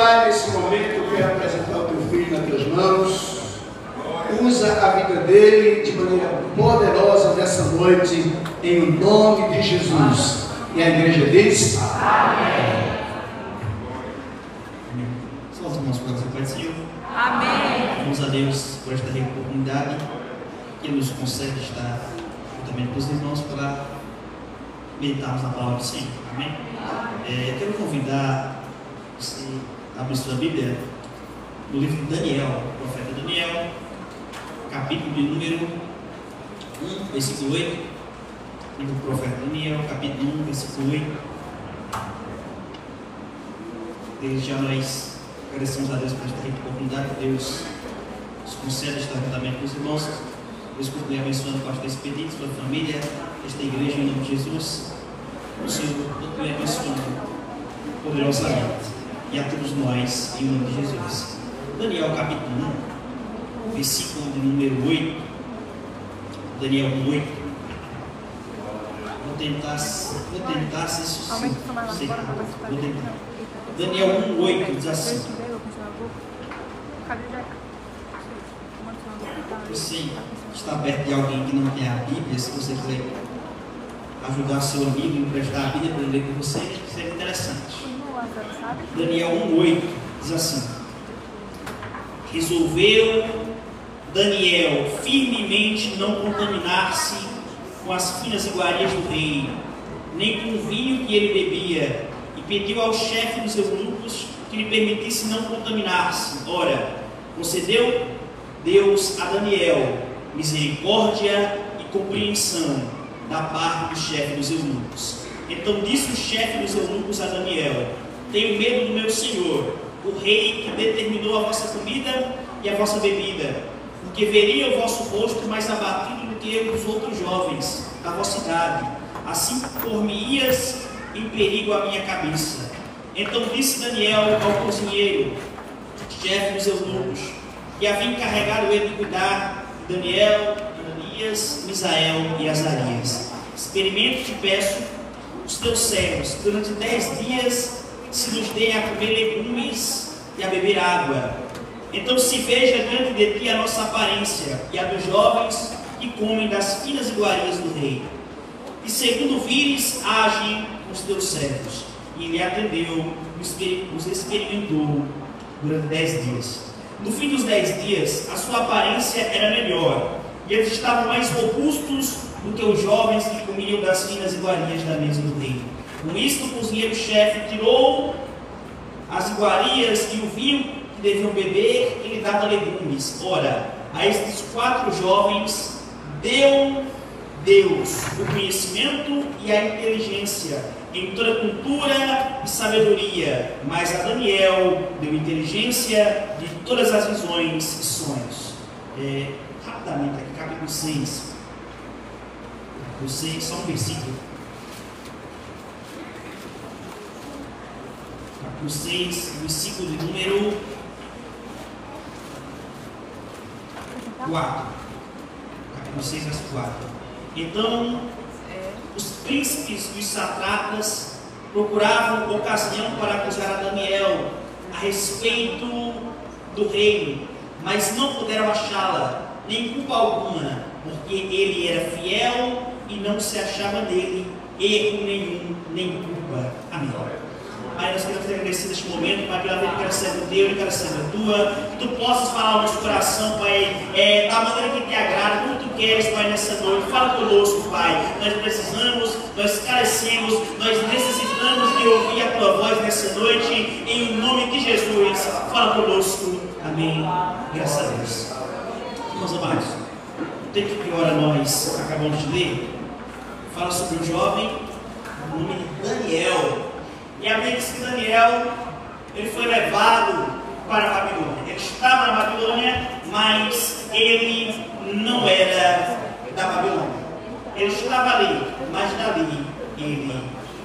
Pai, nesse momento eu quero apresentar o teu filho nas tuas mãos. Usa a vida dele de maneira poderosa nessa noite, em nome de Jesus. E a igreja diz: amém. Só os irmãos podem ser Pai do Senhor. Amém. Vamos a Deus por esta oportunidade que Ele nos concede estar juntamente com os irmãos para meditarmos na palavra do Senhor. Amém? Quero convidar você a abrir sua Bíblia no livro de Daniel, o profeta Daniel, capítulo de número 1, versículo 8. Livro do profeta Daniel, capítulo 1, versículo 8. Desde já nós agradecemos a Deus por esta oportunidade que Deus nos concede estar juntamente com os irmãos. Deus continue abençoando o pastor Expedito, sua família, esta igreja em nome de Jesus. O Senhor continue abençoando poderosamente e a todos nós em nome de Jesus. Daniel capítulo 1, versículo de número 8. Daniel 8. Vou tentar ser sucinto. Daniel 1:8 diz assim: você está perto de alguém que não tem a Bíblia, se você quiser ajudar seu amigo a emprestar a Bíblia para ler com você, seria interessante. Daniel 1:8 diz assim: resolveu Daniel firmemente não contaminar-se com as finas iguarias do rei, nem com o vinho que ele bebia, e pediu ao chefe dos eunucos que lhe permitisse não contaminar-se. Ora, concedeu Deus a Daniel misericórdia e compreensão da parte do chefe dos eunucos. Então disse o chefe dos eunucos a Daniel: tenho medo do meu senhor, o rei, que determinou a vossa comida e a vossa bebida, porque veria o vosso rosto mais abatido do que o dos outros jovens da vossa idade, assim por-me-ias em perigo a minha cabeça. Então disse Daniel ao cozinheiro, chefe dos eunucos, que havia encarregado ele de cuidar de Daniel, Ananias, Misael e Azarias: experimento te peço os teus servos, durante 10 dias se nos deem a comer legumes e a beber água. Então se veja diante de ti a nossa aparência e a dos jovens que comem das finas iguarias do rei. E segundo vires, age com os teus servos. E ele atendeu, os experimentou durante 10 dias. No fim dos 10 dias, a sua aparência era melhor, e eles estavam mais robustos do que os jovens que comiam das finas iguarias da mesa do rei. Com isto, o cozinheiro-chefe tirou as iguarias e o vinho que deviam beber e lhe dava legumes. Ora, a estes 4 jovens deu Deus o conhecimento e a inteligência em toda cultura e sabedoria, mas a Daniel deu inteligência de todas as visões e sonhos. Rapidamente aqui, capítulo 6. Só um versículo. Capítulo 6, versículo de número 4. Capítulo 6, verso 4. Então, os príncipes e os satrapas procuravam ocasião para acusar a Daniel a respeito do reino, mas não puderam achá-la, nem culpa alguma, porque ele era fiel e não se achava nele erro nenhum, nem culpa. Amém. Pai, nós queremos agradecer neste momento, Pai, pela vida que quero ser teu e quero ser tua, que tu possas falar ao nosso coração, Pai, da maneira que te agrada, como tu queres, Pai, nessa noite. Fala conosco, Pai. Nós precisamos, nós carecemos, nós necessitamos de ouvir a tua voz nessa noite, em nome de Jesus. Fala conosco. Amém. Graças a Deus. Irmãos amados, o texto que ora nós acabamos de ler fala sobre um jovem, o nome de Daniel. E a Bíblia diz que Daniel, ele foi levado para a Babilônia. Ele estava na Babilônia, mas ele não era da Babilônia. Ele estava ali, mas dali ele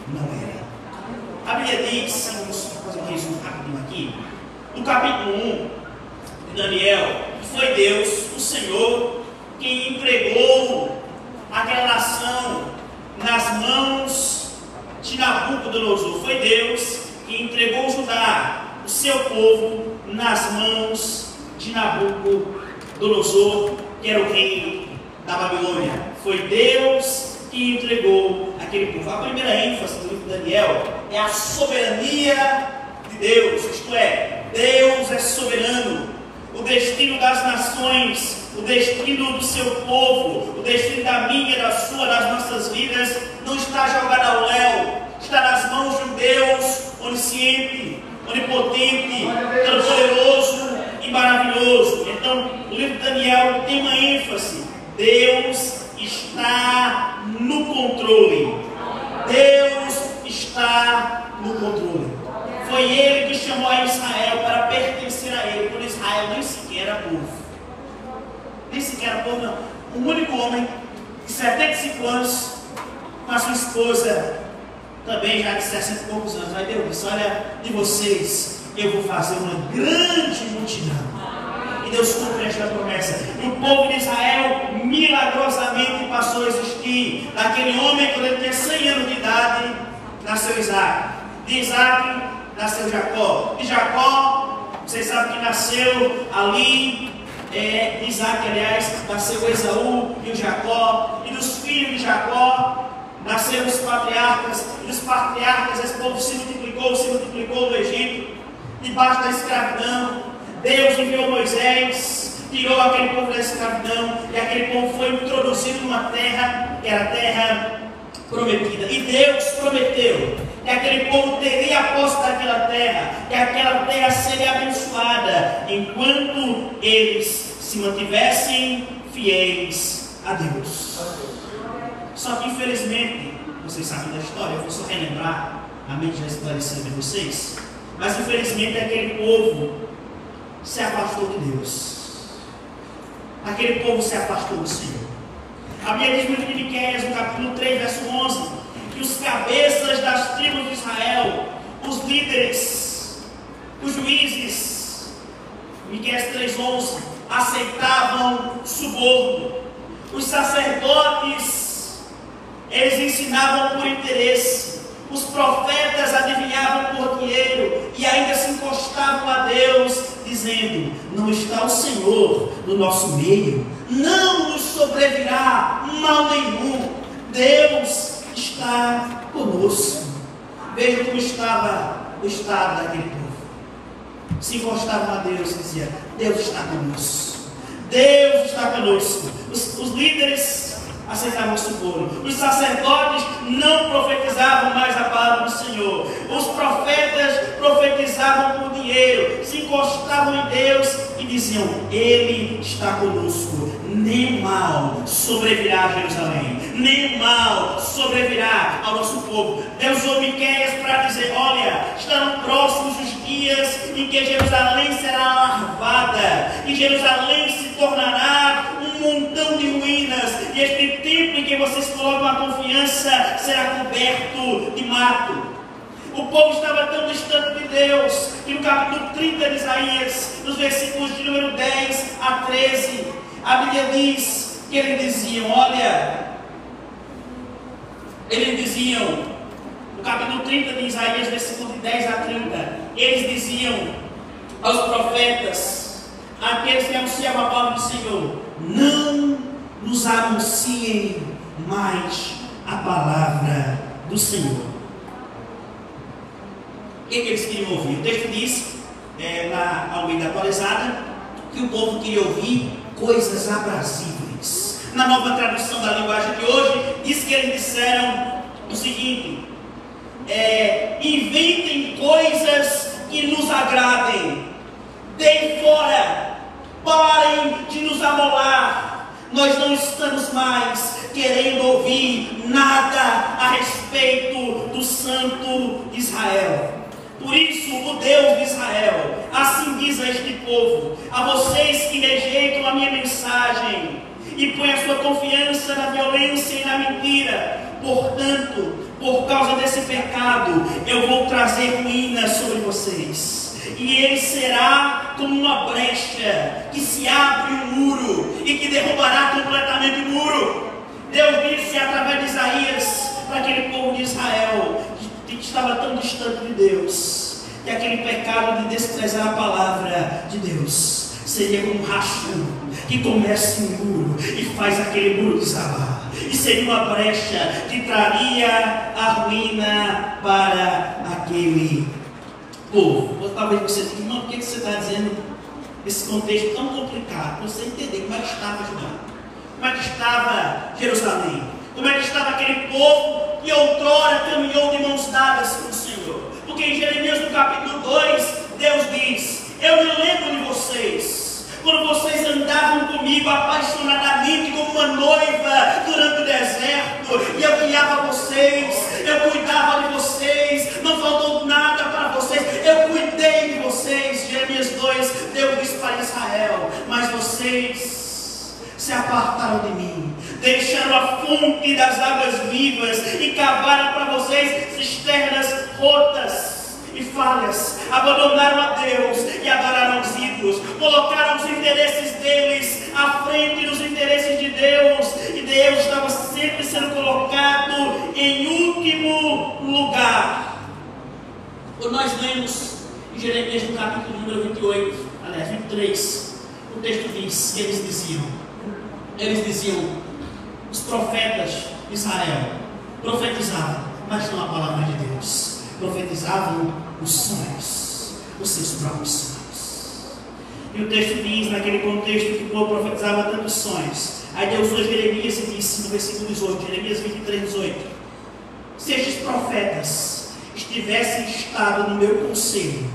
não era. A Bíblia diz, vamos fazer um resumo rapidinho aqui, no capítulo 1 de Daniel, foi Deus, o Senhor, quem entregou aquela nação nas mãos de Nabucodonosor. Foi Deus que entregou Judá o seu povo nas mãos de Nabucodonosor, que era o rei da Babilônia. Foi Deus que entregou aquele povo. A primeira ênfase do livro de Daniel é a soberania de Deus, isto é, Deus é soberano. O destino das nações, o destino do seu povo, o destino da minha, da sua, das nossas vidas, não está jogado ao léu, está nas mãos de um Deus onisciente, onipotente, todo-poderoso e maravilhoso. Então, o livro de Daniel tem uma ênfase: Deus está no controle. Deus está no controle. Foi Ele que chamou a Israel para pertencer a Ele, quando Israel nem sequer era povo. Nem sequer era povo, não. Um único homem de 75 anos, com a sua esposa, também já de 60 e poucos anos. Aí Deus disse: olha, de vocês eu vou fazer uma grande multidão. E Deus cumpre esta promessa. E o povo de Israel milagrosamente passou a existir. Daquele homem, quando ele tinha 100 anos de idade, nasceu Isaac. De Isaac nasceu Jacó. De Jacó, vocês sabem que nasceu ali, de Isaac, aliás, nasceu Esaú e o Jacó. E dos filhos de Jacó nasceram os patriarcas. E dos patriarcas esse povo se multiplicou no Egito, debaixo da escravidão. Deus enviou Moisés, tirou aquele povo da escravidão, e aquele povo foi introduzido numa terra, que era a terra prometida. E Deus prometeu que aquele povo teria a posse daquela terra, que aquela terra seria abençoada, enquanto eles se mantivessem fiéis a Deus. Só que infelizmente, vocês sabem da história, eu vou só relembrar, a mente já esclareceu de vocês, mas infelizmente aquele povo se afastou de Deus. Aquele povo se afastou do Senhor. A Bíblia diz no livro de Miqueias, no capítulo 3, verso 11, que os cabeças das tribos de Israel, os líderes, os juízes, Miqueias 3:11, aceitavam suborno. Os sacerdotes, eles ensinavam por interesse. Os profetas adivinhavam por dinheiro e ainda se encostavam a Deus, dizendo: não está o Senhor no nosso meio, não nos sobrevirá mal nenhum, Deus está conosco. Veja como estava o estado daquele povo. Se encostavam a Deus e diziam: Deus está conosco, Deus está conosco. Os líderes aceitavam o suborno. Os sacerdotes não profetizavam mais a palavra do Senhor. Os profetas profetizavam por dinheiro, se encostavam em Deus e diziam: Ele está conosco, nem mal sobrevirá a Jerusalém, nem mal sobrevirá ao nosso povo. Deus usou Miqueias para dizer: olha, estarão próximos os dias em que Jerusalém será larvada, e Jerusalém se tornará um montão de ruínas, e este templo em que vocês colocam a confiança será coberto de mato. O povo estava tão distante de Deus que no capítulo 30 de Isaías, nos versículos de número 10 a 13, a Bíblia diz que eles diziam: olha, eles diziam, no capítulo 30 de Isaías, versículos de 10 a 30, eles diziam aos profetas, aqueles que anunciavam a palavra do Senhor: não nos anunciem mais a palavra do Senhor. O que eles queriam ouvir? O texto diz, na Almeida Atualizada, que o povo queria ouvir coisas aprazíveis. Na nova tradução da linguagem de hoje, diz que eles disseram o seguinte: inventem coisas que nos agradem, deem fora, parem de nos amolar. Nós não estamos mais querendo ouvir nada a respeito do Santo Israel. Por isso, o Deus de Israel assim diz a este povo: a vocês que rejeitam a minha mensagem e põem a sua confiança na violência e na mentira, portanto, por causa desse pecado, eu vou trazer ruína sobre vocês, e ele será como uma brecha que se abre um muro e que derrubará completamente o muro. Deus disse através de Isaías para aquele povo de Israel que estava tão distante de Deus: que aquele pecado de desprezar a palavra de Deus seria como um rachão que começa um muro e faz aquele muro desabar. E seria uma brecha que traria a ruína para aquele povo. Ou talvez você diga, irmão, por que você está dizendo esse contexto tão complicado? Para você entender como é que estava Judá, como é que estava Jerusalém, como é que estava aquele povo que outrora caminhou de mãos dadas com o Senhor. Porque em Jeremias no capítulo 2, Deus diz: eu me lembro de vocês, quando vocês andavam comigo apaixonadamente como uma noiva durante o deserto, e eu guiava vocês, eu cuidava de vocês, não faltou nada para vocês, eu cuidei de vocês. Jeremias 2, Deus disse para Israel: mas vocês se apartaram de mim, deixaram a fonte das águas vivas e cavaram para vocês cisternas rotas e falhas, abandonaram a Deus e adoraram os ídolos, colocaram os interesses deles à frente dos interesses de Deus, e Deus estava sempre sendo colocado em último lugar. Quando nós lemos em Jeremias no capítulo número 28, aliás 23, o texto diz que eles diziam, os profetas de Israel profetizavam, mas não a palavra de Deus, profetizavam os sonhos, os seus próprios sonhos. E o texto diz, naquele contexto, que o povo profetizava tantos sonhos. Aí Deus usou Jeremias e disse no versículo 18, Jeremias 23, 18: se estes profetas estivessem estado no meu conselho,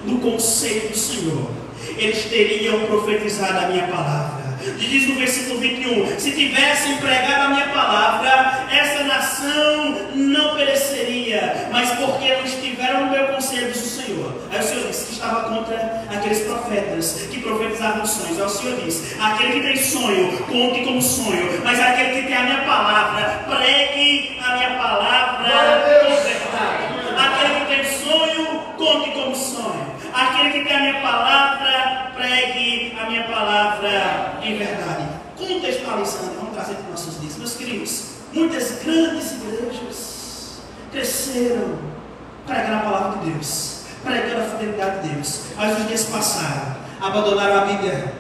no conselho do Senhor, eles teriam profetizado a minha palavra. Diz no versículo 21, se tivessem pregado a minha palavra, essa nação não pereceria, mas porque não estiveram no meu conselho, diz o Senhor. Aí o Senhor disse que estava contra aqueles profetas que profetizavam sonhos. Aí o Senhor disse: aquele que tem sonho, conte como sonho, mas aquele que tem a minha palavra, pregue a minha palavra com verdade. Aquele que tem sonho, conte como sonho. Aquele que tem a minha palavra, pregue a minha palavra em verdade. Contextualizando, vamos trazer para os nossos dias. Meus queridos, muitas grandes igrejas cresceram pregando a palavra de Deus, pregando a fidelidade de Deus. Mas os dias passaram, abandonaram a Bíblia,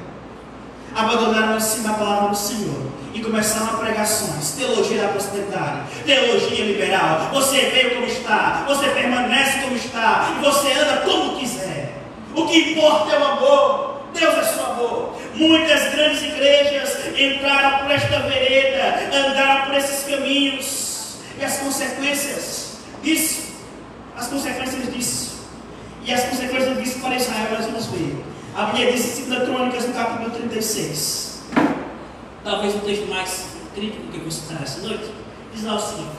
abandonaram o ensino da palavra do Senhor e começaram a pregações, teologia da prosperidade, teologia liberal. Você veio como está, você permanece como está, e você anda como quiser. O que importa é o amor. Deus é seu amor. Muitas grandes igrejas entraram por esta vereda, andaram por esses caminhos, e as consequências disso, e as consequências disso para Israel, nós vamos ver. A Bíblia diz em 2 Crônicas, no capítulo 36, talvez o texto mais crítico que eu vou citar essa noite, diz lá o seguinte: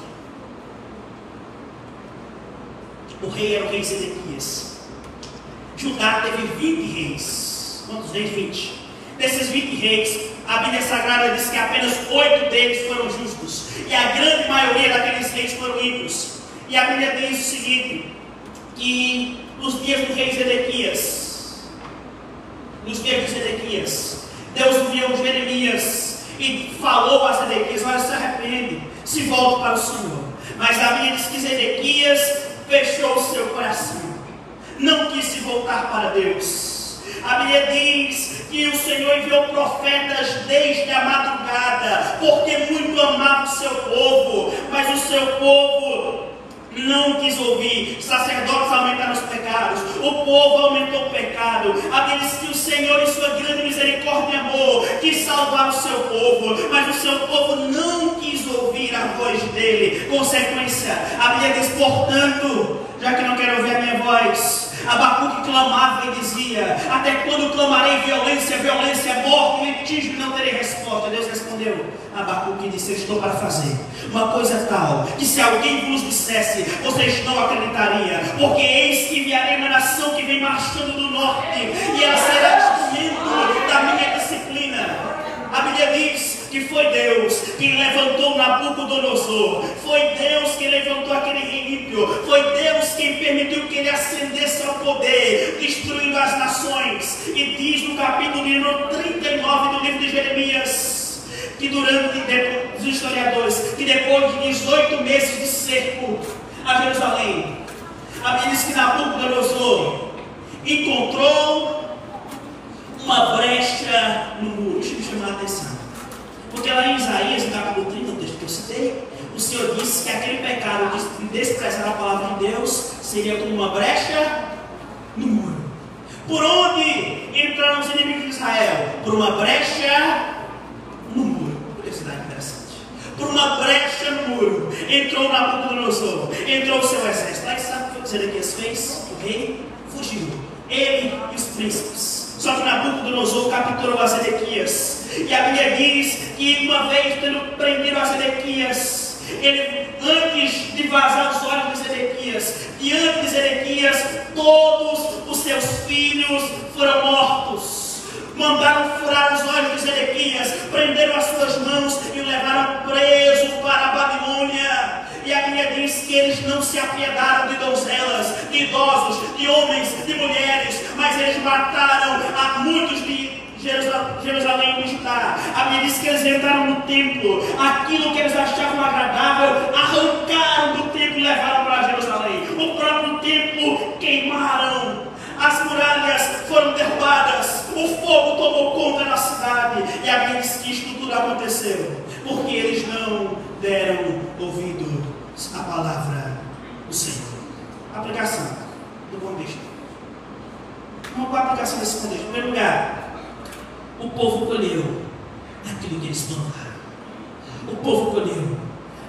o rei era o rei Zedequias. Judá teve 20 reis. Quantos reis? 20. Desses 20 reis, a Bíblia Sagrada diz que apenas 8 deles foram justos, e a grande maioria daqueles reis foram ímpios. E a Bíblia diz o seguinte, que nos dias do rei Zedequias, Deus enviou Jeremias e falou a Zedequias: olha, se arrepende, se volte para o Senhor. Mas a Bíblia diz que Zedequias fechou o seu coração, não quis se voltar para Deus. A Bíblia diz que o Senhor enviou profetas desde a madrugada, porque muito amava o seu povo, mas o seu povo não quis ouvir. Sacerdotes aumentaram os pecados, o povo aumentou o pecado. A Bíblia diz que o Senhor, em sua grande misericórdia e amor, quis salvar o seu povo, mas o seu povo não quis ouvir a voz dele. Consequência, a Bíblia diz: portanto, já que não quero ouvir a minha voz, Abacuque clamava e dizia: até quando clamarei violência, morte, litígio, e não terei resposta? Deus respondeu a Abacuque e disse: eu estou para fazer uma coisa tal, que se alguém vos dissesse, vocês não acreditariam, porque eis que enviarei uma nação que vem marchando do norte, e ela será instrumento da minha disciplina. A Bíblia diz que foi Deus quem levantou Nabucodonosor, foi Deus quem levantou aquele rei ímpio, foi Deus quem permitiu que ele ascendesse ao poder, destruindo as nações. E diz no capítulo número 39 do livro de Jeremias, que os historiadores, que depois de 18 meses de cerco a Jerusalém, A Bíblia diz que Nabucodonosor encontrou uma brecha no muro. Deixa eu chamar a atenção. Porque lá em Isaías, no capítulo 30, o texto que eu citei, o Senhor disse que aquele pecado de desprezar a palavra de Deus seria como uma brecha no muro. Por onde entraram os inimigos de Israel? Por uma brecha no muro. Curiosidade interessante. Por uma brecha no muro entrou Nabucodonosor, entrou o seu exército. Aí sabe o que Zedequias fez? O rei fugiu, ele e os príncipes. Só que Nabucodonosor capturou a Zedequias. E a Bíblia diz que uma vez tendo prendido a Zedequias, ele, antes de vazar os olhos de Zedequias, diante de Zedequias, todos os seus filhos foram mortos. Mandaram furar os olhos de Zedequias, prenderam as suas mãos e o levaram preso para a Babilônia. E a Bíblia diz que eles não se apiedaram de donzelas, de idosos, de homens, de mulheres, mas eles mataram a muitos de Jerusalém e de Judá. A Bíblia diz que eles entraram no templo, aquilo que eles achavam agradável, arrancaram do templo e levaram para Jerusalém. O próprio templo queimaram, as muralhas foram derrubadas, o fogo tomou conta da cidade. E a Bíblia diz que isto tudo aconteceu porque eles não deram ouvido à palavra do Senhor. Aplicação do contexto. Uma boa aplicação desse contexto. Em primeiro lugar, o povo colheu aquilo que eles plantaram. O povo colheu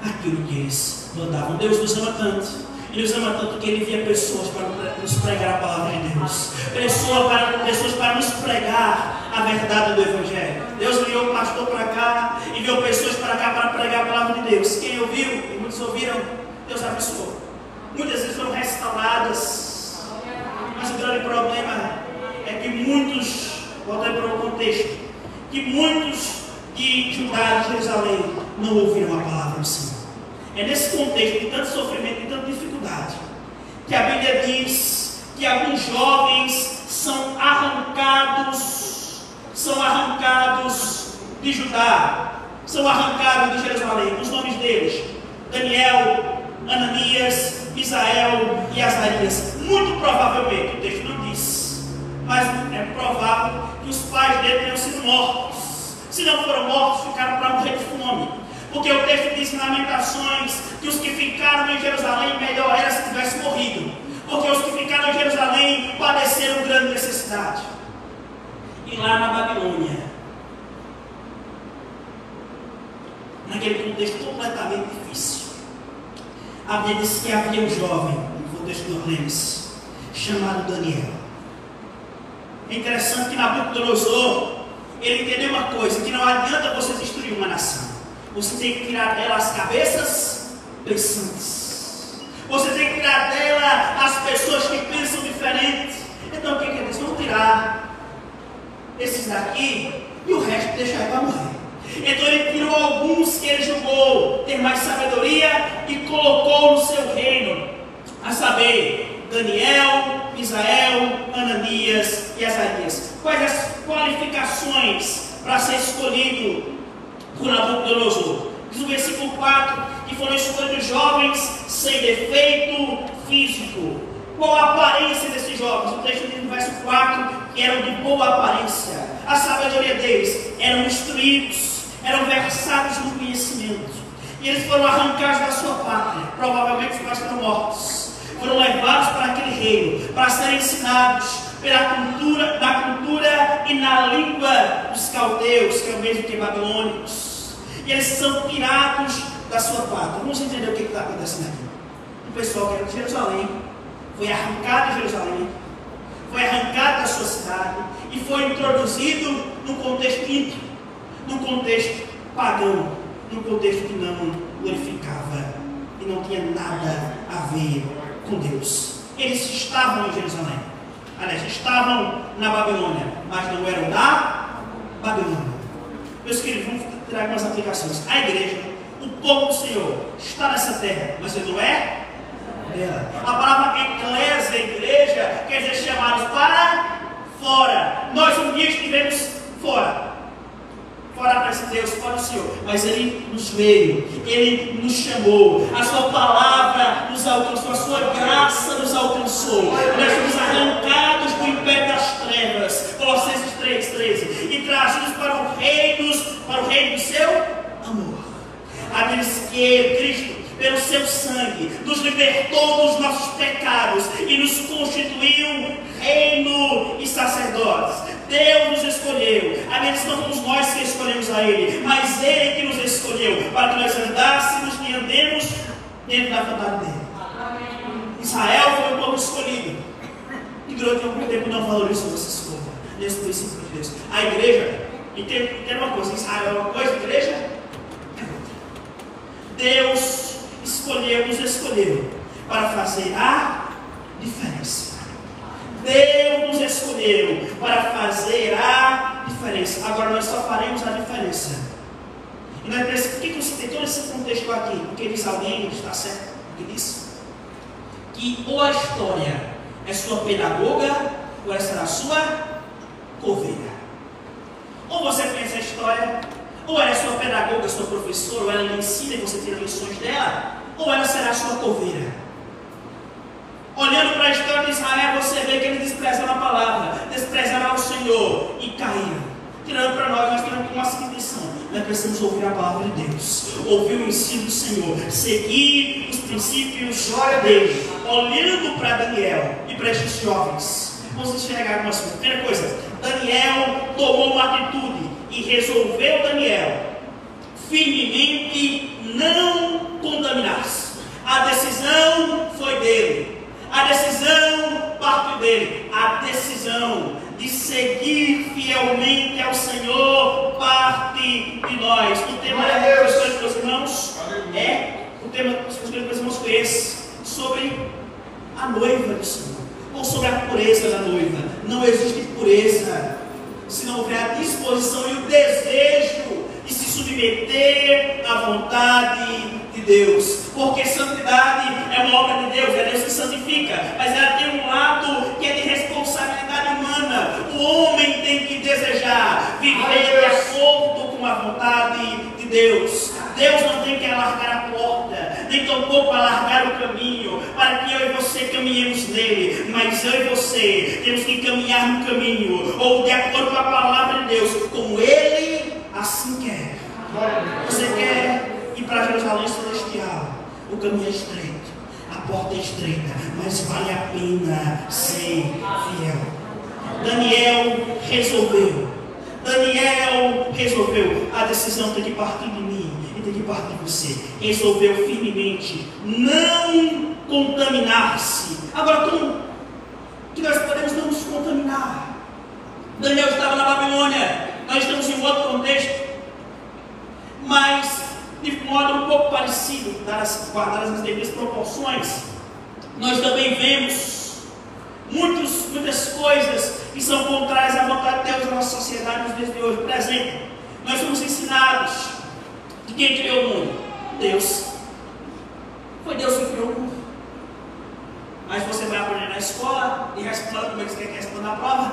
aquilo que eles plantavam. Deus nos ama tanto. Ele nos ama tanto que Ele envia pessoas para nos pregar a palavra de Deus. Pessoas para nos pregar a verdade do Evangelho. Deus enviou o pastor para cá, enviou pessoas para cá para pregar a palavra de Deus. Quem ouviu, e muitos ouviram, Deus abençoou. Muitas vezes foram restauradas. Mas o grande problema é que muitos, voltando para o contexto, que muitos de Judá e Jerusalém não ouviram a palavra do Senhor. É nesse contexto de tanto sofrimento e tanta dificuldade que a Bíblia diz que alguns jovens são arrancados de Judá, são arrancados de Jerusalém. Os nomes deles: Daniel, Ananias, Misael e Azarias. Muito provavelmente, o texto não diz, mas é provável que os pais deles tenham sido mortos. Se não foram mortos, ficaram para morrer de fome. Porque o texto diz em Lamentações que os que ficaram em Jerusalém, melhor era se tivessem morrido. Porque os que ficaram em Jerusalém padeceram grande necessidade. E lá na Babilônia, naquele contexto completamente difícil, a Bíblia diz que havia um jovem, no contexto do Orlemes, chamado Daniel. É interessante que Nabucodonosor, ele entendeu uma coisa, que não adianta você destruir uma nação. Você tem que tirar dela as cabeças pensantes. Você tem que tirar dela as pessoas que pensam diferente. Então o que ele diz? Vamos tirar esses daqui e o resto deixar ele para morrer. Então ele tirou alguns que ele julgou ter mais sabedoria e colocou no seu reino, a saber, Daniel, Misael, Ananias e Azarias. Quais as qualificações para ser escolhido por Nabucodonosor? Diz o versículo 4 que foram escolhidos jovens sem defeito físico. Qual a aparência desses jovens? O texto diz no verso 4 que eram de boa aparência. A sabedoria deles, eram instruídos, eram versados no conhecimento. E eles foram arrancados da sua pátria. Provavelmente os pais foram mortos. Foram levados para aquele reino para serem ensinados da cultura e na língua dos caldeus, que é o mesmo que babilônicos. E eles são tirados da sua pátria. Vamos entender o que está acontecendo aqui. O pessoal que era de Jerusalém foi arrancado de Jerusalém, foi arrancado da sua cidade e foi introduzido num contexto ímpio, num contexto pagão, num contexto que não glorificava e não tinha nada a ver com Deus. Eles estavam em Jerusalém, aliás, estavam na Babilônia, mas não eram da Babilônia. Meus queridos, vamos tirar algumas aplicações. A igreja, o povo do Senhor, está nessa terra, mas ele não é dela. A palavra eclésia, igreja, quer dizer chamados para fora. Nós um dia estivemos fora parar para dizer, Deus, pode o Senhor, mas Ele nos veio, Ele nos chamou, a Sua palavra nos alcançou, a Sua graça nos alcançou, nós fomos arrancados do império das trevas, Colossenses 3,13, e trazidos para o reino do Seu amor. Aqueles que Cristo, pelo seu sangue, nos libertou dos nossos pecados e nos constituiu reino e sacerdotes. Deus nos escolheu. Amém? Não fomos nós que escolhemos a Ele, mas Ele que nos escolheu para que nós andássemos e andemos dentro da vontade dEle. Israel foi o povo escolhido e durante algum tempo não valorizou essa escolha, nesse princípio de Deus. A igreja, e tem uma coisa: Israel é uma coisa, a igreja é outra. Deus nos escolheu para fazer a diferença. Deus nos escolheu para fazer a diferença. Agora nós só faremos a diferença. E nós pensamos, por que eu citei todo esse contexto aqui? Porque diz alguém, está certo? Porque diz que ou a história é sua pedagoga, ou ela será sua coveira. Ou você conhece a história, ou ela é sua pedagoga, sua professora, ou ela lhe ensina e você tira lições dela, ou ela será sua coveira. Olhando para a história de Israel, você vê que eles desprezaram a palavra, desprezaram o Senhor e caíram. Tirando para nós temos uma seguinte lição: nós precisamos ouvir a palavra de Deus, ouvir o ensino do Senhor, seguir os princípios dele. Olhando para Daniel e para estes jovens, vamos enxergar algumas coisas. Primeira coisa, Daniel tomou uma atitude e resolveu Daniel firmemente não contaminar-se. A decisão foi dele, a decisão partiu dele, a decisão de seguir fielmente ao Senhor parte de nós. O tema da escolha dos meus irmãos o tema que os meus irmãos conhecem sobre a noiva do Senhor, ou sobre a pureza da noiva. Não existe pureza se não houver a disposição e o desejo de se submeter à vontade de Deus, porque santidade é uma obra de Deus, é Deus que santifica, mas ela tem um lado que é de responsabilidade humana. O homem tem que desejar viver de acordo com a vontade de Deus. Deus não tem que alargar a porta, nem tampouco alargar o caminho para que eu e você caminhemos nele, mas eu e você temos que caminhar no caminho, ou de acordo com a palavra de Deus, como Ele assim quer. Você quer ir para Jerusalém Celestial? O caminho é estreito, a porta é estreita, mas vale a pena ser fiel. Daniel resolveu, a decisão tem que partir de mim e tem que partir de você. Resolveu firmemente não contaminar-se. Agora, como que nós podemos não nos contaminar? Daniel estava na Babilônia, nós estamos em um outro contexto, mas de modo um pouco parecido, guardadas as devidas proporções. Nós também vemos muitas coisas que são contrárias à vontade de Deus na nossa sociedade nos dias de hoje. Por exemplo, nós somos ensinados que quem criou o mundo? Deus. Foi Deus que criou o mundo. Mas você vai aprender na escola e responde como é que você quer responder na prova,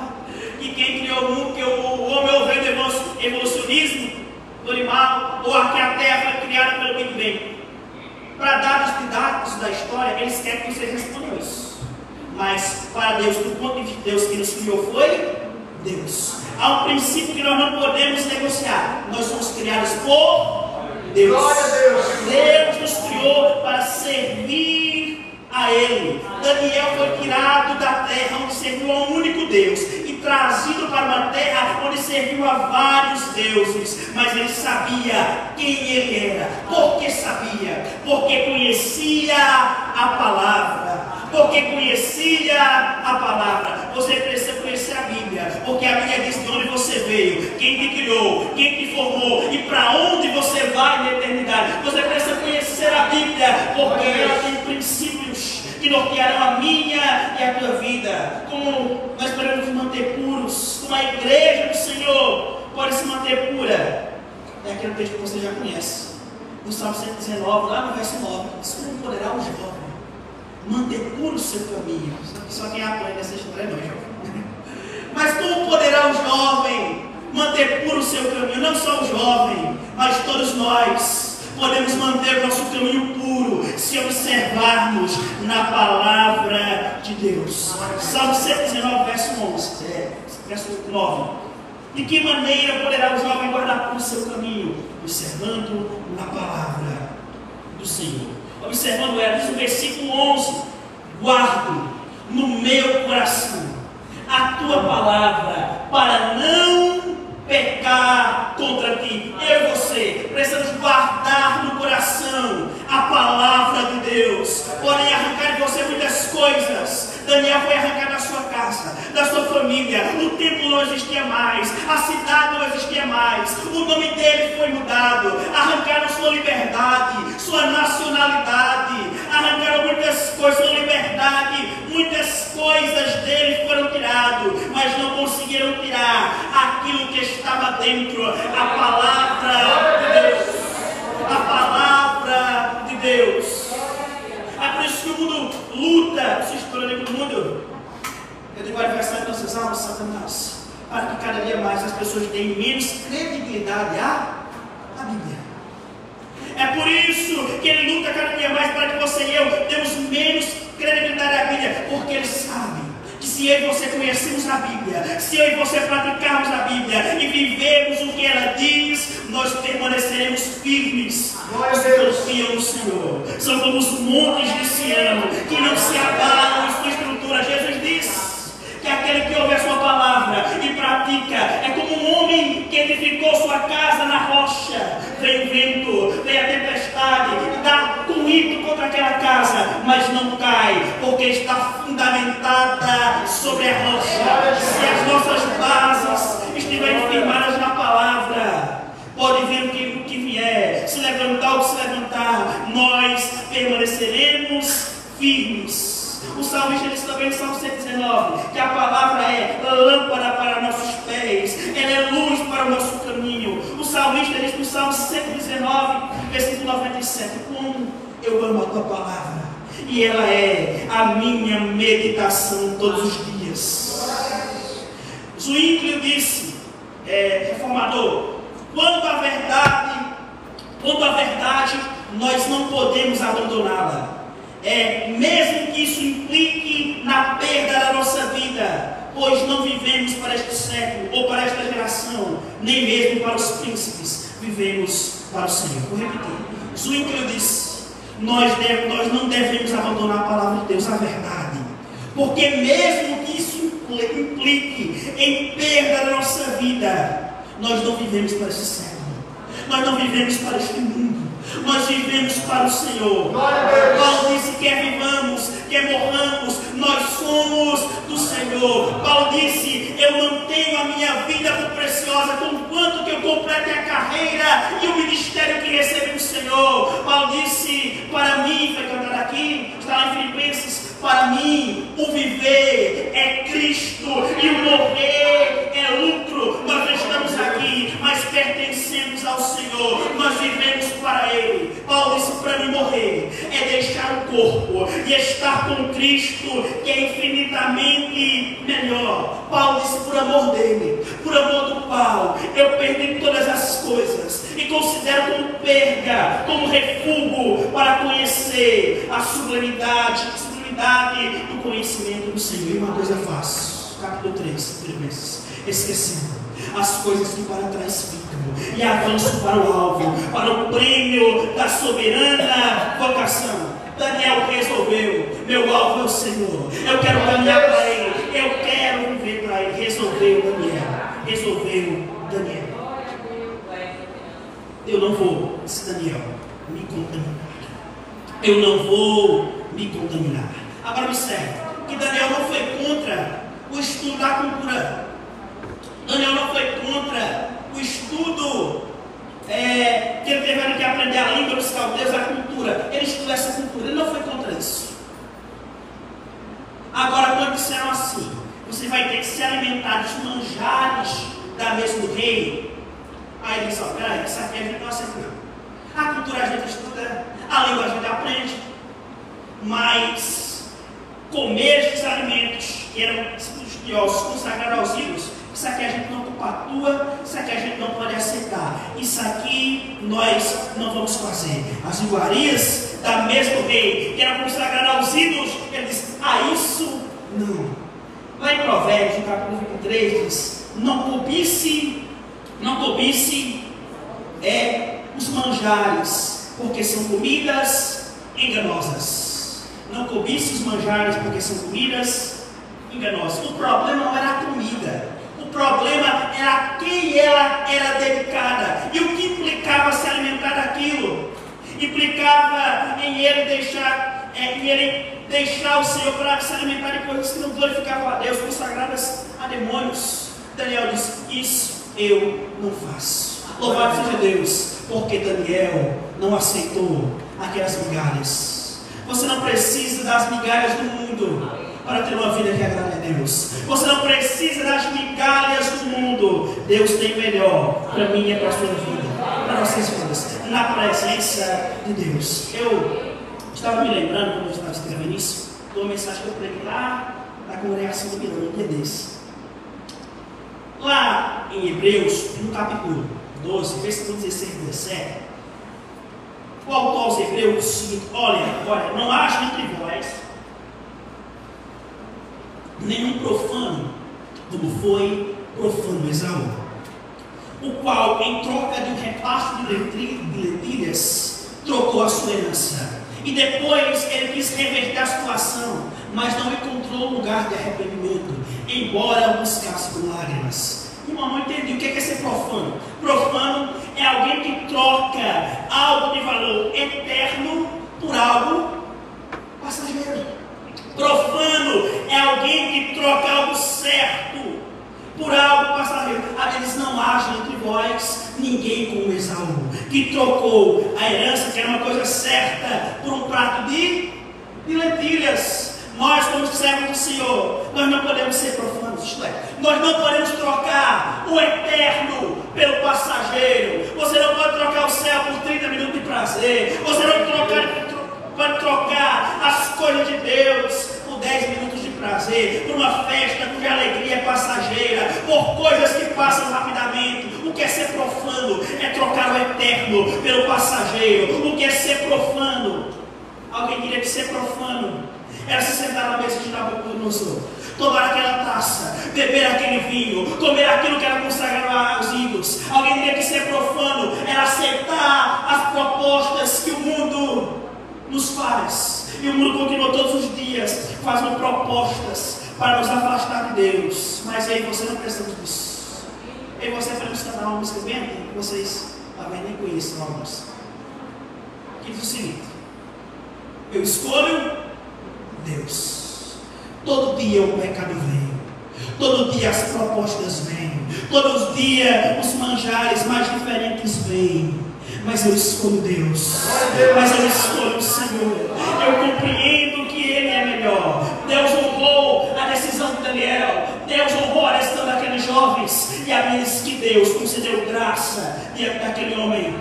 que quem criou o mundo, que o homem ouviu do evolucionismo do animal, ou que a terra foi criada pelo Big Bang. Para dados didáticos da história, eles querem que você responda isso. Mas para Deus, do ponto de vista de Deus, que nos criou foi Deus. Há um princípio que nós não podemos negociar. Nós somos criados por Deus. Glória a Deus. Deus nos criou para servir a Ele. Daniel foi tirado da terra onde serviu a um único Deus e trazido para uma terra onde serviu a vários deuses. Mas ele sabia quem ele era. Por que sabia? Porque conhecia a palavra. Porque conhecia a palavra. Você precisa conhecer a Bíblia, porque a Bíblia diz de onde você veio, quem te criou, quem te formou e para onde você vai na eternidade. Você precisa conhecer a Bíblia, porque ela tem princípios que nortearão a minha e a tua vida. Como nós podemos nos manter puros, como a igreja do Senhor pode se manter pura. É aquele texto que você já conhece, no Salmo 119, lá no verso 9. Isso não poderá o jovem manter puro o seu caminho. Só quem aprende essa história não é jovem. Mas como poderá o jovem manter puro o seu caminho. Não só o jovem, mas todos nós podemos manter o nosso caminho puro se observarmos na palavra de Deus. Salmo 119, verso 9. De que maneira poderá o jovem guardar puro o seu caminho? Observando na palavra do Senhor. Observando ela, diz o versículo 11: guardo no meu coração a tua palavra, para não pecar contra ti. Eu e você precisamos guardar no coração a palavra de Deus. Podem arrancar de você muitas coisas. Daniel foi arrancado da sua casa, da sua família. O templo não existia mais, a cidade não existia mais, o nome dele foi mudado. Arrancaram sua liberdade, sua nacionalidade, arrancaram muitas coisas, sua liberdade, muitas coisas dele foram tiradas, mas não conseguiram tirar aquilo que estava dentro, a palavra de Deus. A palavra de Deus. É por isso que o mundo luta, se estoura com o mundo. Eu digo adversário das nossas almas, Satanás, para que cada dia mais as pessoas deem menos credibilidade à Bíblia. É por isso que ele luta cada dia mais para que você e eu demos menos credibilidade à Bíblia, porque ele sabe que se eu e você conhecemos a Bíblia, se eu e você praticarmos a Bíblia e vivemos o que ela diz, nós permaneceremos firmes. Nós confiamos no Senhor. São como os montes de Sião, que não se abalam em sua estrutura. Jesus disse que aquele que ouve a sua palavra e pratica é como um homem que edificou sua casa na rocha. Vem o vento, vem a tempestade, dá ruído contra aquela casa, mas não cai, porque está fundamentada sobre a rocha. Se as nossas bases estiverem firmadas na palavra, pode vir o que vier, se levantar ou se levantar, nós permaneceremos firmes. O salmista diz também no Salmo 119 que a palavra é lâmpada para nossos pés, ela é luz para o nosso caminho. O salmista diz no Salmo 119, versículo 97: como eu amo a tua palavra, e ela é a minha meditação todos os dias. Zwinglio disse, reformador, quanto à verdade, nós não podemos abandoná-la. Mesmo que isso implique na perda da nossa vida, pois não vivemos para este século ou para esta geração, nem mesmo para os príncipes, vivemos para o Senhor. Vou repetir. Zwinglio disse, nós não devemos abandonar a palavra de Deus, a verdade, porque mesmo que isso implique em perda da nossa vida, nós não vivemos para este século, nós não vivemos para este mundo, nós vivemos para o Senhor. Paulo disse, quer vivamos, quer morramos, nós somos do Senhor. Paulo disse, eu mantenho a minha vida por preciosa, conquanto que eu complete a carreira e o ministério que recebi do Senhor. Paulo disse, para mim, foi cantado aqui, está lá em Filipenses, para mim o viver é Cristo e o morrer é lucro. Nós não estamos aqui, mas pertencemos ao Senhor, nós vivemos para Ele. Paulo disse, para mim morrer é deixar o corpo e estar com Cristo, que é infinitamente melhor. Paulo disse, por amor dele, por amor do Pai, eu perdi todas as coisas e considero como perda, como refúgio para conhecer a sublimidade do conhecimento do Senhor. E uma coisa faço, capítulo 3, Filipenses, esquecendo as coisas que para trás ficam e avanço para o alvo, para o prêmio da soberana vocação. Daniel resolveu, meu alvo é o Senhor, eu quero caminhar para Ele, eu quero viver para Ele. Resolveu Daniel. Eu não vou, disse Daniel, me contaminar. Eu não vou me contaminar. Agora observe que Daniel não foi contra o estudo da cultura. Daniel não foi contra o estudo que ele teve que aprender a língua dos caldeus, a cultura. Ele estudou essa cultura, ele não foi contra isso. Agora, quando disseram assim, você vai ter que se alimentar dos manjares da mesa do rei, aí ele disse, peraí, isso aqui a gente não aceita não. A cultura a gente estuda, a língua a gente aprende, mas comer esses alimentos que eram estudiosos, consagrados aos ídolos, isso aqui a gente não compactua, isso nós não vamos fazer. As iguarias da mesmo rei, que era consagrar aos ídolos, ele diz: isso não. Lá em Provérbios, no capítulo 23, diz: não cobice os manjares, porque são comidas enganosas. Não cobice os manjares, porque são comidas enganosas. O problema não era a comida, o problema era quem ela era dedicada e o que implicava se alimentar daquilo. Implicava em ele deixar o Senhor para se alimentar de coisas que não glorificavam a Deus, consagradas a demônios. Daniel diz: isso eu não faço. Louvado seja Deus, porque Daniel não aceitou aquelas migalhas. Você não precisa das migalhas do mundo para ter uma vida que agrade a Deus. Você não precisa das migalhas do mundo. Deus tem melhor para mim e para a sua vida, para nossas vidas, na presença de Deus. Eu estava me lembrando, quando eu estava escrevendo isso, de uma mensagem que eu preguei lá na congregação do Milão, um dia desse. Lá em Hebreus, no capítulo 12, versículo 16 e 17, o autor aos Hebreus diz o seguinte: olha, não haja entre vós nenhum profano, como foi profano Esaú, o qual, em troca de um repasto de lentilhas, trocou a sua herança. E depois ele quis reverter a situação, mas não encontrou lugar de arrependimento, embora buscasse com lágrimas. Irmão, não entendi o que é ser profano. Profano é alguém que troca algo de valor eterno por algo passageiro. Profano é alguém que troca algo certo por algo passageiro. Eles: não haja entre vós ninguém como Esaú, que trocou a herança, que era uma coisa certa, por um prato de lentilhas. Nós, como servos do Senhor, nós não podemos ser profanos, isto é, nós não podemos trocar o eterno pelo passageiro. Você não pode trocar o céu por 30 minutos de prazer. Você não pode trocar as coisas de Deus por 10 minutos de prazer, por uma festa cuja alegria é passageira, por coisas que passam rapidamente. O que é ser profano é trocar o eterno pelo passageiro. O que é ser profano? Alguém diria que ser profano era se sentar na mesa de Nabucodonosor, tomar aquela taça, beber aquele vinho, comer aquilo que era consagrado aos ídolos. Alguém diria que ser profano era aceitar as propostas que o mundo nos faz. E o mundo continua todos os dias fazendo propostas para nos afastar de Deus. Mas aí você não precisa disso. Aí você podemos cantar uma música bem antiga, que vocês talvez nem conheçam alguns, que diz o seguinte: eu escolho Deus. Todo dia o pecado vem, todo dia as propostas vêm, todos os dias os manjares mais diferentes vêm, mas eu escolho Deus, mas eu escolho o Senhor. Eu compreendo que Ele é melhor. Deus honrou a decisão de Daniel, Deus honrou a decisão daqueles jovens, e a Bíblia diz que Deus concedeu graça diante daquele homem,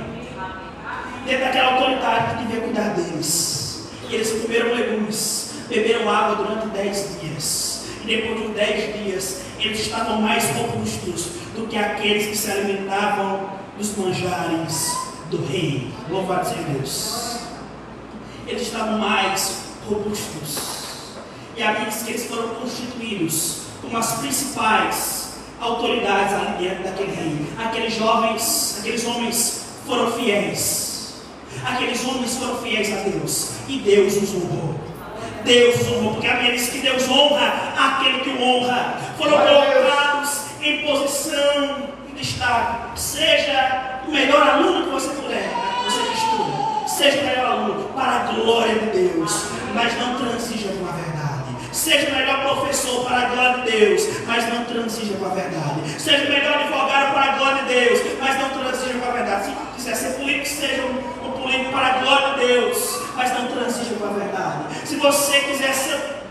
diante daquela autoridade que devia cuidar deles. E eles comeram legumes, beberam água durante 10 dias. E depois de 10 dias, eles estavam mais robustos do que aqueles que se alimentavam dos manjares do rei. Louvado seja Deus. Eles estavam mais robustos. E a Bíblia diz que eles foram constituídos como as principais autoridades ali dentro daquele rei. Aqueles jovens, aqueles homens foram fiéis. Aqueles homens foram fiéis a Deus. E Deus os honrou. Deus os honrou, porque a Bíblia diz que Deus honra aquele que o honra. Foram colocados em posição de destaque. Seja o melhor aluno que você puder, você que estuda, seja o melhor aluno para a glória de Deus, mas não transija com a verdade. Seja o melhor professor para a glória de Deus, mas não transija com a verdade. Seja o melhor advogado para a glória de Deus, mas não transija com a verdade. Se quiser ser político, seja um político para a glória de Deus, mas não transija com a verdade. Se você quiser ser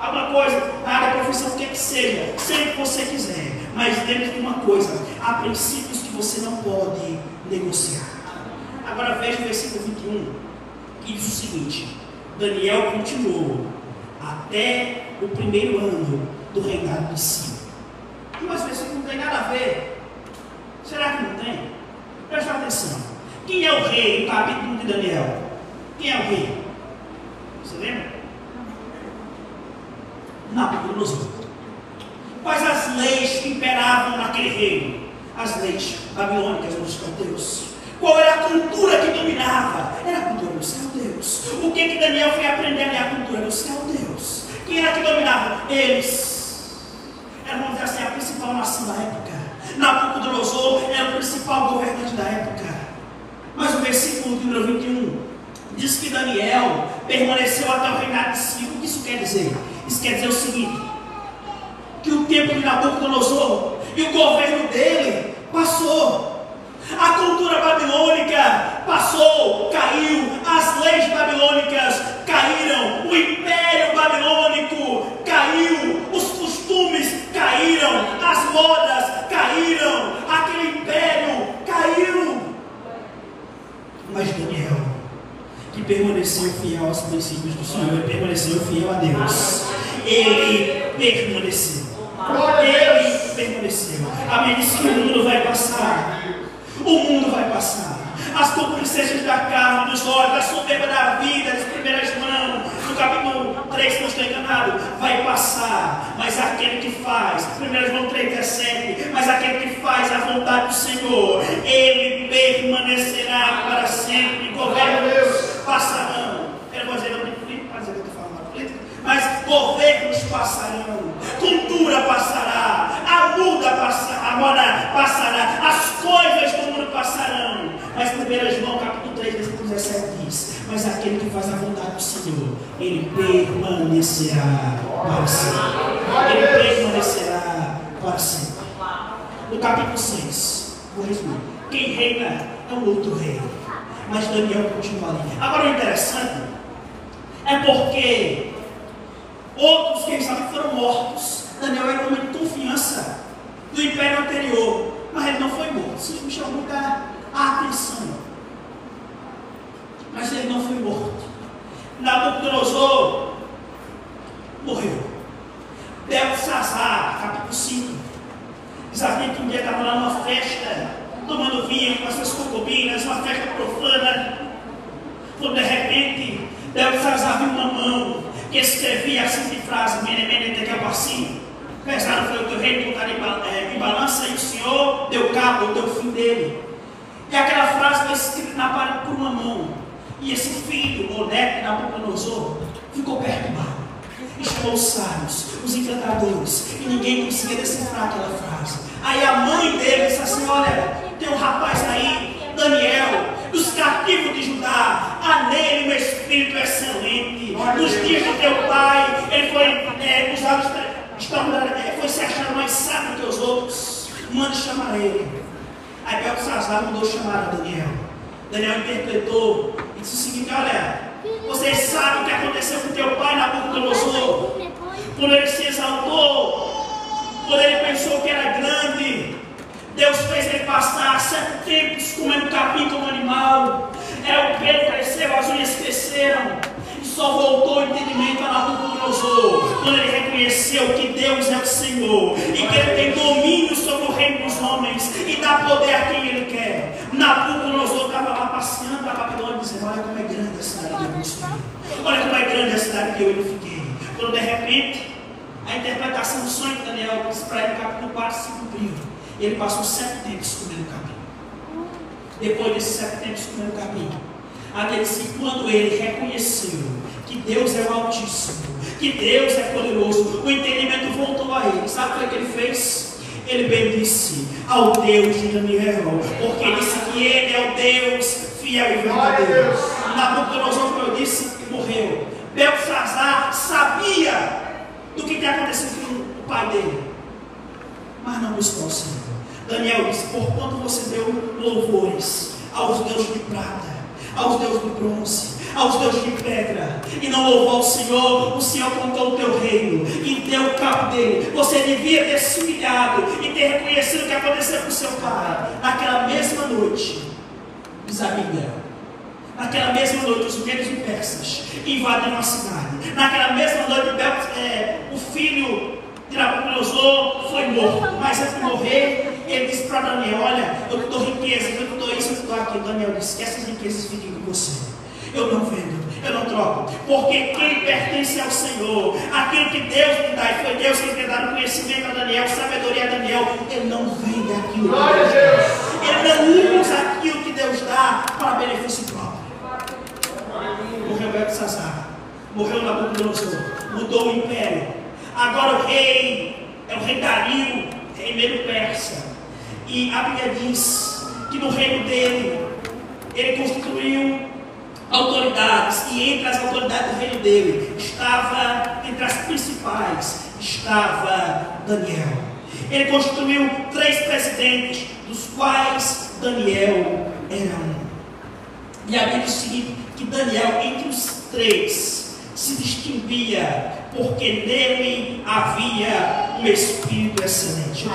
alguma coisa na área da profissão, o que seja, seja o que você quiser, mas lembre de uma coisa: há princípios que você não pode negociar. Agora veja o versículo 21, que diz o seguinte: Daniel continuou até o primeiro ano do reinado de Ciro. Mas esse versículo não tem nada a ver. Será que não tem? Presta atenção. Quem é o rei? No capítulo 1 de Daniel. Quem é o rei? Você lembra? Nabucodonosor. Quais as leis que imperavam naquele reino? As leis babilônicas dos caldeus. Qual era a cultura que dominava? Era a cultura dos caldeus. O que Daniel foi aprender a cultura dos caldeus? Quem era que dominava? Eles. Era, vamos dizer assim, a principal nação da época. Nabucodonosor era o principal governante da época. Mas o versículo número 21 diz que Daniel permaneceu até o reinado de Ciro. O que isso quer dizer? Isso quer dizer o seguinte: que o tempo de Nabucodonosor e o governo dele passou. A cultura babilônica passou, caiu, as leis babilônicas caíram, o império babilônico caiu, os costumes caíram, as modas caíram, aquele império caiu. Mas Daniel, que permaneceu fiel aos princípios do Senhor, permaneceu fiel a Deus, ele permaneceu. Ele permaneceu. A Bíblia diz que o mundo vai passar. O mundo vai passar. As concupiscências da carne, dos olhos, da soberba da vida, das primeiras mãos, no capítulo 3, se não estou enganado, vai passar. Mas aquele que faz, 1 João 3,17, mas aquele que faz a vontade do Senhor, ele permanecerá para sempre. Governos passarão. Eu não vou dizer não político, mas eu estou falando política. Mas governos passarão, cultura passará, a muda passará, a moda passará, as coisas do mundo passarão. Mas 1 João capítulo 3, versículo 17 diz: mas aquele que faz a vontade do Senhor, ele permanecerá para sempre. Ele permanecerá para sempre. No capítulo 6, vou resumir: quem reina é um outro rei, mas Daniel continua ali. Agora o interessante é porque outros, quem sabe, foram mortos. Daniel era um homem de confiança do império anterior, mas ele não foi morto. Isso me chamou muita atenção. Mas ele não foi morto. Nabucodonosor morreu. Belsazar, capítulo 5, diz assim que um dia estava lá numa festa, tomando vinho com as suas concubinas, uma festa profana, quando de repente Belsazar viu uma mão que escrevia a seguinte frase: Mene, Mene, Tekel, Parsim. Pesado foi o teu reino colocado em balança, e o Senhor deu cabo, deu fim dele. E aquela frase foi escrita na parede por uma mão. E esse filho, ou neto de Nabucodonosor, ficou perturbado. E chamou os sábios, os encantadores, e ninguém conseguia decifrar aquela frase. Aí a mãe dele disse assim: olha, tem um rapaz aí, Daniel, dos cativos de Judá, há nele um espírito excelente. Nos dias do teu pai, ele foi usado, foi se achar mais sábio que os outros. Manda chamar ele. Aí Belsazar mandou chamar a Daniel. Daniel interpretou e disse o seguinte: olha, vocês sabem o que aconteceu com teu pai Nabucodonosor, quando ele se exaltou, quando ele pensou que era grande. Deus fez ele passar 7 tempos comendo capim como animal. O pelo cresceu, as unhas cresceram. E só voltou o entendimento a Nabucodonosor quando ele reconheceu que Deus é o Senhor e que ele tem domínio sobre o reino dos homens e dá poder a quem ele quer. Nabucodonosor estava lá passeando na Babilônia, dizendo: olha como é grande a cidade que eu construí, olha como é grande a cidade que eu edifiquei. Quando de repente a interpretação do sonho de Daniel, que para ele, capítulo 4, se cumpriu. Ele passou 7 tempos comendo capim. Depois desses 7 tempos comendo capim, até que quando ele reconheceu que Deus é o Altíssimo, que Deus é poderoso, o entendimento voltou a ele. Sabe o que ele fez? Ele bendisse ao Deus de Daniel, porque ele disse que ele é o Deus fiel e verdadeiro. Nabucodonosor, como eu disse, morreu. Belsazar sabia do que tinha acontecido com o pai dele, mas não buscou o Senhor. Daniel disse: porquanto você deu louvores aos deuses de prata, aos deuses de bronze, aos deuses de pedra, e não louvou o Senhor contou o teu reino e deu cabo dele. Você devia ter se humilhado e ter reconhecido o que aconteceu com seu pai. Naquela mesma noite, diz a Bíblia, naquela mesma noite os medos e persas invadiram a cidade. Naquela mesma noite o filho Nabucodonosor foi morto, mas antes de morrer, ele disse para Daniel: olha, eu te dou riquezas, eu te dou isso, eu te dou aquilo. Daniel disse que essas riquezas fiquem com você. Eu não vendo, eu não troco, porque quem pertence ao Senhor, aquilo que Deus me dá, e foi Deus que me dá conhecimento a Daniel, sabedoria a Daniel, ele não vende aquilo que Deus dá. Ele não usa aquilo que Deus dá para benefício próprio. Morreu Beltesazar, morreu Nabucodonosor, mudou o império. Agora o rei é o rei Dario, rei Medo-Persa. E a Bíblia diz que no reino dele, ele constituiu autoridades, e entre as autoridades do reino dele estava, entre as principais, estava Daniel. Ele constituiu 3 presidentes, dos quais Daniel era um. E a Bíblia diz o seguinte, que Daniel, entre os 3, se distinguia, porque nele havia um espírito excelente. O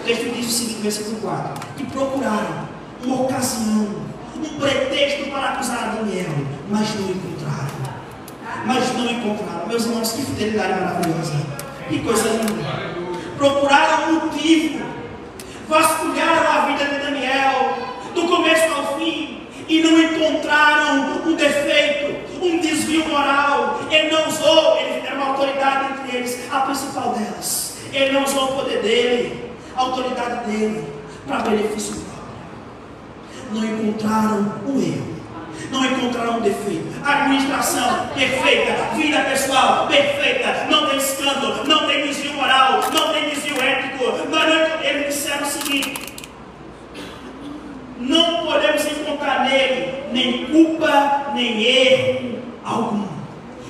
texto diz o seguinte, versículo 4, que procuraram uma ocasião, um pretexto para acusar Daniel, mas não encontraram. Meus irmãos, que fidelidade maravilhosa, que coisa linda. Procuraram um motivo, vasculharam a vida de Daniel do começo ao fim e não encontraram um defeito, um desvio moral. Ele não usou, ele era uma autoridade entre eles, a principal delas. Ele não usou o poder dele, a autoridade dele, para benefício próprio. Não encontraram um erro, não encontraram um defeito. Administração perfeita, vida pessoal perfeita, não tem escândalo, não tem desvio moral, não tem desvio ético. Eles disseram o seguinte: não podemos encontrar nele nem culpa, nem erro algum.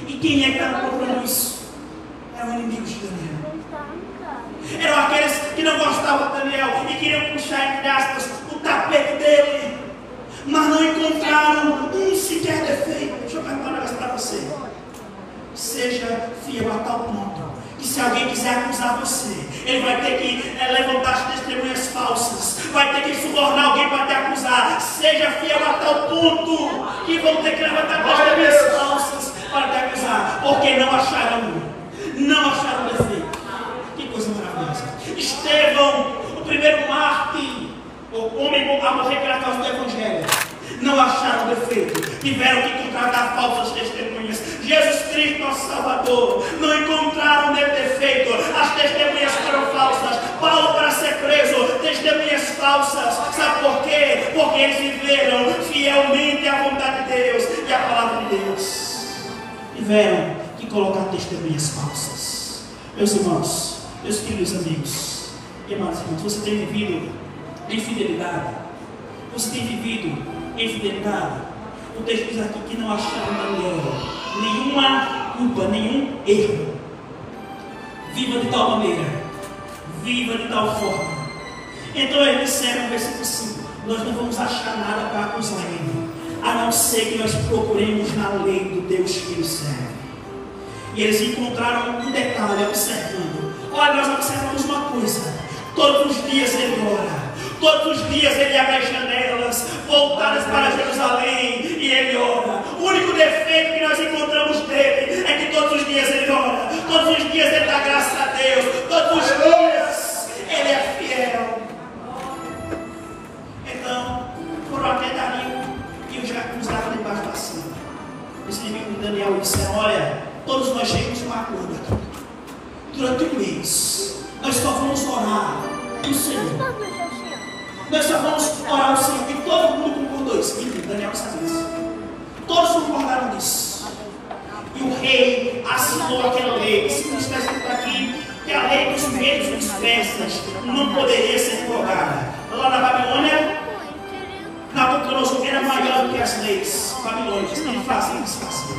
E quem é que estava procurando isso? Eram inimigos de Daniel. Eram aqueles que não gostavam de Daniel e queriam puxar, entre aspas, o tapete dele, mas não encontraram um sequer defeito. Deixa eu perguntar um negócio para você. Seja fiel a tal ponto que, se alguém quiser acusar você, ele vai ter que levantar as testemunhas falsas, vai ter que subornar alguém para te acusar. Seja fiel a tal ponto que vão ter que levantar testemunhas falsas para te acusar, porque não acharam defeito. Que coisa maravilhosa. Estevão, o primeiro mártir, o homem a morrer pela causa do Evangelho, não acharam defeito, tiveram que contratar falsas testemunhas. Jesus Cristo, nosso Salvador, não encontraram nele defeito, as testemunhas foram falsas. Paulo, para ser preso, testemunhas falsas. Sabe por quê? Porque eles viveram fielmente a vontade de Deus e a palavra de Deus. Tiveram que colocar testemunhas falsas. Meus irmãos, meus queridos amigos, irmãos, você tem vivido em fidelidade? Você tem vivido em fidelidade? O texto diz aqui que não acharam Daniel nenhuma culpa, nenhum erro. Viva de tal maneira, viva de tal forma. Então eles disseram no versículo 5: nós não vamos achar nada para acusar ele, a não ser que nós procuremos na lei do Deus que ele serve. E eles encontraram um detalhe observando. Olha, nós observamos uma coisa: todos os dias ele ora, todos os dias ele abre as janelas voltadas para Jerusalém e ele ora. O único defeito que nós encontramos dele é que todos os dias ele ora, todos os dias ele dá graças a Deus, todos os dias ele é fiel. Então, foram até Dario e o já acusaram debaixo da cima. Os inimigos de Daniel disseram: olha, todos nós chegamos a um acordo aqui. Durante um mês, nós só vamos orar o Senhor. Nós só vamos orar o Senhor. E todo mundo concordou isso. E Daniel sabe isso. Todos concordaram nisso. E o rei assinou aquela lei. Isso está escrito aqui, que a lei dos medos dos persas não poderia ser revogada. Lá na Babilônia, Nabucodonosor era maior do que as leis babilônicas. Ele fazia e desfazia.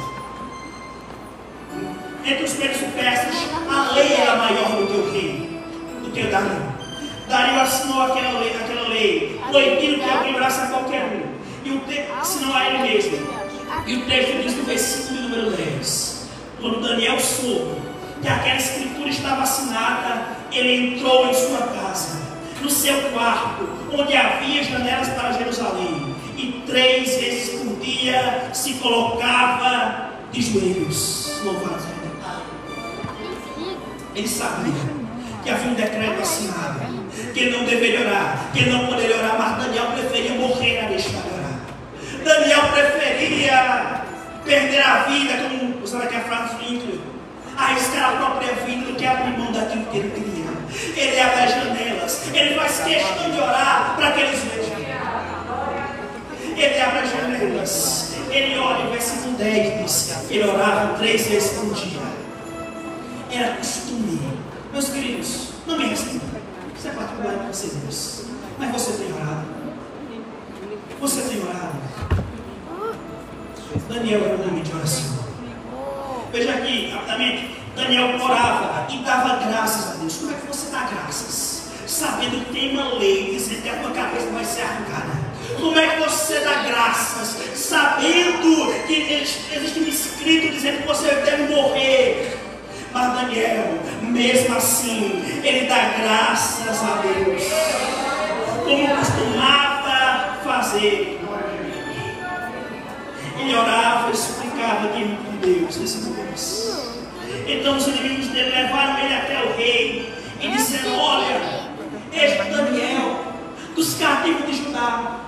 Entre os medos persas, a lei era maior do que o rei, do que o Dario. Dario assinou aquela lei, proibindo que alguém orasse a qualquer um. E o texto assinou a ele mesmo. E o texto diz no versículo número 10: quando Daniel soube que aquela escritura estava assinada, ele entrou em sua casa, no seu quarto, onde havia janelas para Jerusalém, e 3 vezes por dia se colocava de joelhos. Louvado seja Deus. Ele sabia que havia um decreto assinado, que ele não deveria orar, que ele não poderia orar, mas Daniel preferia morrer a deixar de orar. Daniel preferia perder a vida, como usando aqui a frase do Hitler, arriscar a própria vida do que abrir mão daquilo que ele queria. Ele abre as janelas, ele faz questão de orar para que eles vejam. Ele abre as janelas, ele olha, o versículo 10 diz, ele orava 3 vezes por dia. Era costume. Meus queridos, não me respondam. Isso é particular com vocês, Deus. Mas você tem orado? Você tem orado? Daniel era um homem de oração. Veja aqui, rapidamente. Daniel orava e dava graças a Deus. Como é que você dá graças? Sabendo que tem uma lei dizendo que a tua cabeça vai ser arrancada. Como é que você dá graças? Sabendo que existe um escrito dizendo que você deve morrer. Mas Daniel, mesmo assim, ele dá graças a Deus, como costumava fazer. Ele orava e suplicava diante de Deus nesse momento. Então os inimigos dele levaram ele até o rei e disseram: olha, este Daniel, dos cativos de Judá,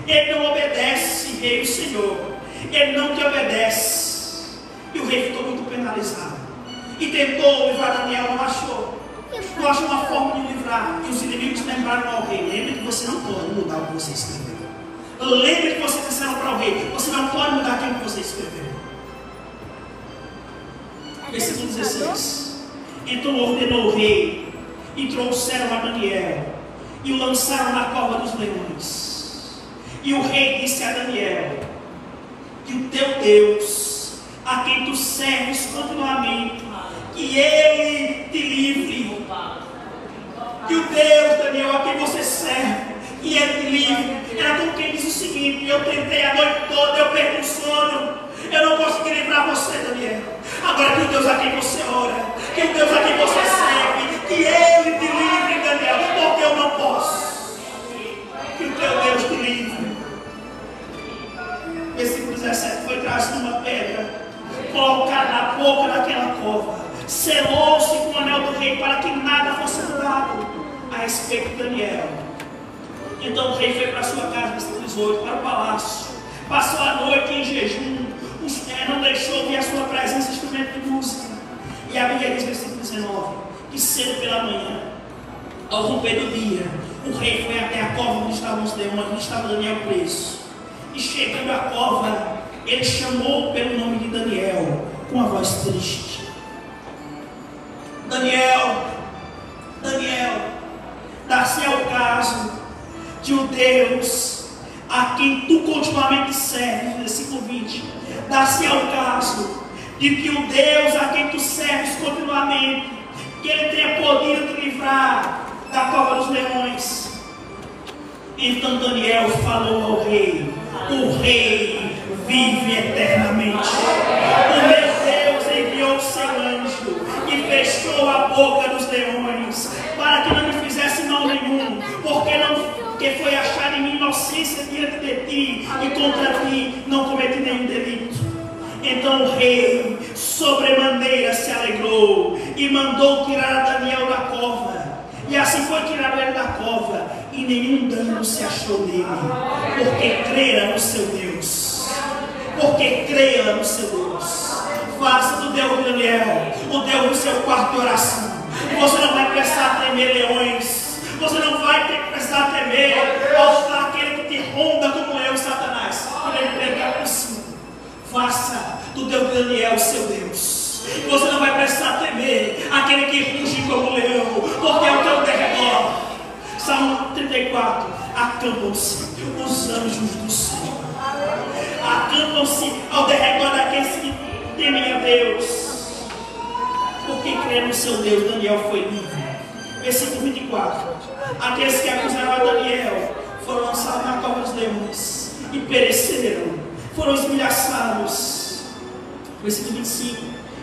ele não obedece, rei, o Senhor, ele não te obedece. E o rei ficou muito penalizado. E tentou livrar Daniel, não achou. Não achou uma forma de livrar. E os inimigos lembraram ao rei: lembre que você não pode mudar o que você escreveu. Lembre que você disseram para o rei: você não pode mudar aquilo que você escreveu. Versículo 16. Então ordenou o rei, e trouxeram a Daniel, e o lançaram na cova dos leões. E o rei disse a Daniel: que o teu Deus, a quem tu serves continuamente, que ele te livre. Que o Deus, Daniel, a quem você serve, que ele te livre. Era como quem diz o seguinte: eu tentei a noite toda, eu perdi o sono, eu não consegui livrar você, Daniel. Agora que o Deus a quem você ora, que o Deus a quem você serve, que ele te livre, Daniel, porque eu não posso. Que o teu Deus te livre. Versículo 17: foi trazido uma pedra, colocada na boca daquela cova, selou-se com o anel do rei para que nada fosse mudado a respeito de Daniel. Então o rei foi para sua casa, versículo 18, para o palácio, passou a noite em jejum, não deixou ouvir a sua presença instrumento de música. E a Bíblia diz, versículo 19, que cedo pela manhã, ao romper do dia, o rei foi até a cova onde estavam os leões, onde estava Daniel preso. E chegando à cova, ele chamou pelo nome de Daniel, com a voz triste: Daniel, Daniel, dá-se ao caso de um Deus a quem tu continuamente serves, versículo 20, dá-se ao caso de que o Deus a quem tu serves continuamente, que ele tenha podido te livrar da cova dos leões. Então Daniel falou ao rei: o rei vive eternamente. O meu Deus enviou o seu anjo e fechou a boca dos leões, para que não me fizesse mal nenhum, porque foi achada em mim inocência diante de ti, e contra ti não cometi nenhum delito. Então o rei sobremaneira se alegrou e mandou tirar a Daniel da cova. E assim foi tirado ele da cova, e nenhum dano se achou nele, porque crera no seu Deus. Porque creia no seu Deus. Faça do Deus de Daniel o Deus do seu quarto de oração. E você não vai precisar temer leões. Você não vai precisar temer aquele que te ronda como eu, Satanás, quando ele prega por cima. Faça do Deus de Daniel o seu Deus. E você não vai precisar temer aquele que ruge como leão, porque é o teu derredor. Salmo 34. Acampam-se os anjos do Senhor. Acampam-se ao derredor daqueles que temem a Deus. Porque crê no seu Deus, Daniel foi livre. Versículo 24. Aqueles que acusaram a Daniel foram lançados na cova dos leões e pereceram, foram esmiuçados. Versículo 25.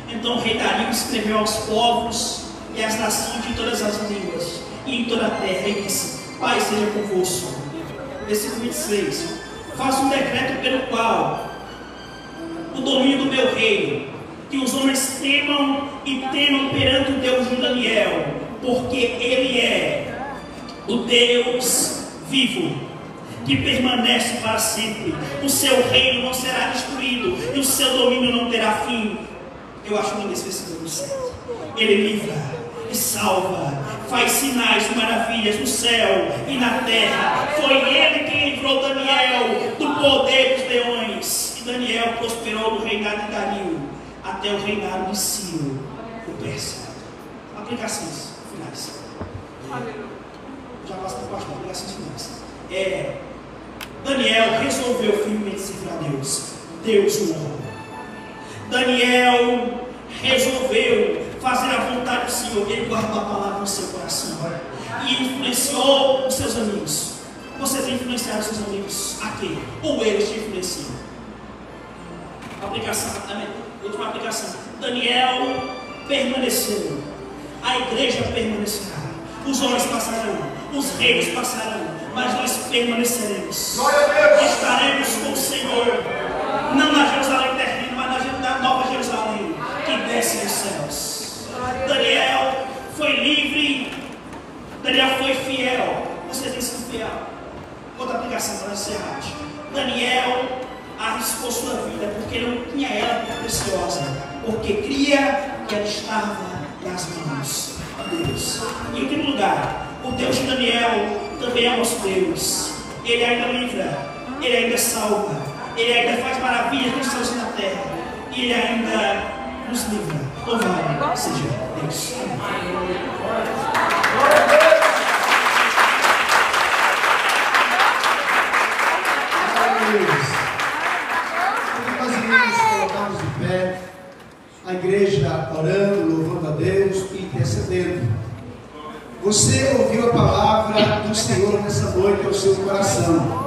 Então o rei Dario escreveu aos povos e às nações de todas as línguas e em toda a terra, e disse: Pai seja convosco. Versículo 26. Faça um decreto pelo qual o domínio do meu reino, que os homens temam e temam perante o Deus de Daniel, porque Ele é o Deus vivo, que permanece para sempre. O seu reino não será destruído e o seu domínio não terá fim. Eu acho lindo esse versículo 7. Ele livra e salva, faz sinais e maravilhas no céu e na terra. Foi Ele quem livrou Daniel do poder dos leões. E Daniel prosperou no reinado de Dario até o reinado de Ciro, o persa. Aplicações finais. Já passamos para as aplicações finais. Daniel resolveu firmemente servir a Deus. Deus o honrou. Daniel resolveu fazer a vontade do Senhor. Ele guardou a palavra no seu coração e influenciou os seus amigos. Você tem influenciado os seus amigos a quê? Ou eles te influenciam? Aplicação, última aplicação. Daniel permaneceu. A igreja permanecerá. Os homens passarão, os reis passarão, mas nós permaneceremos. Estaremos com o Senhor, não na Jerusalém terrena, mas na nova Jerusalém que desce dos céus. Daniel foi livre, Daniel foi fiel. Você tem sido fiel. Outra aplicação para encerrar. Daniel arriscou sua vida porque não tinha ela por preciosa, porque cria que ela estava nas mãos de Deus. Em último lugar, o Deus de Daniel também é nosso Deus. Ele ainda livra, Ele ainda salva, Ele ainda faz maravilhas nos céus e na terra, e Ele ainda nos livra. Louvado seja Deus. Nós iremos colocarmos de pé, a igreja orando, louvando a Deus e intercedendo. Você ouviu a palavra do Senhor nessa noite ao seu coração.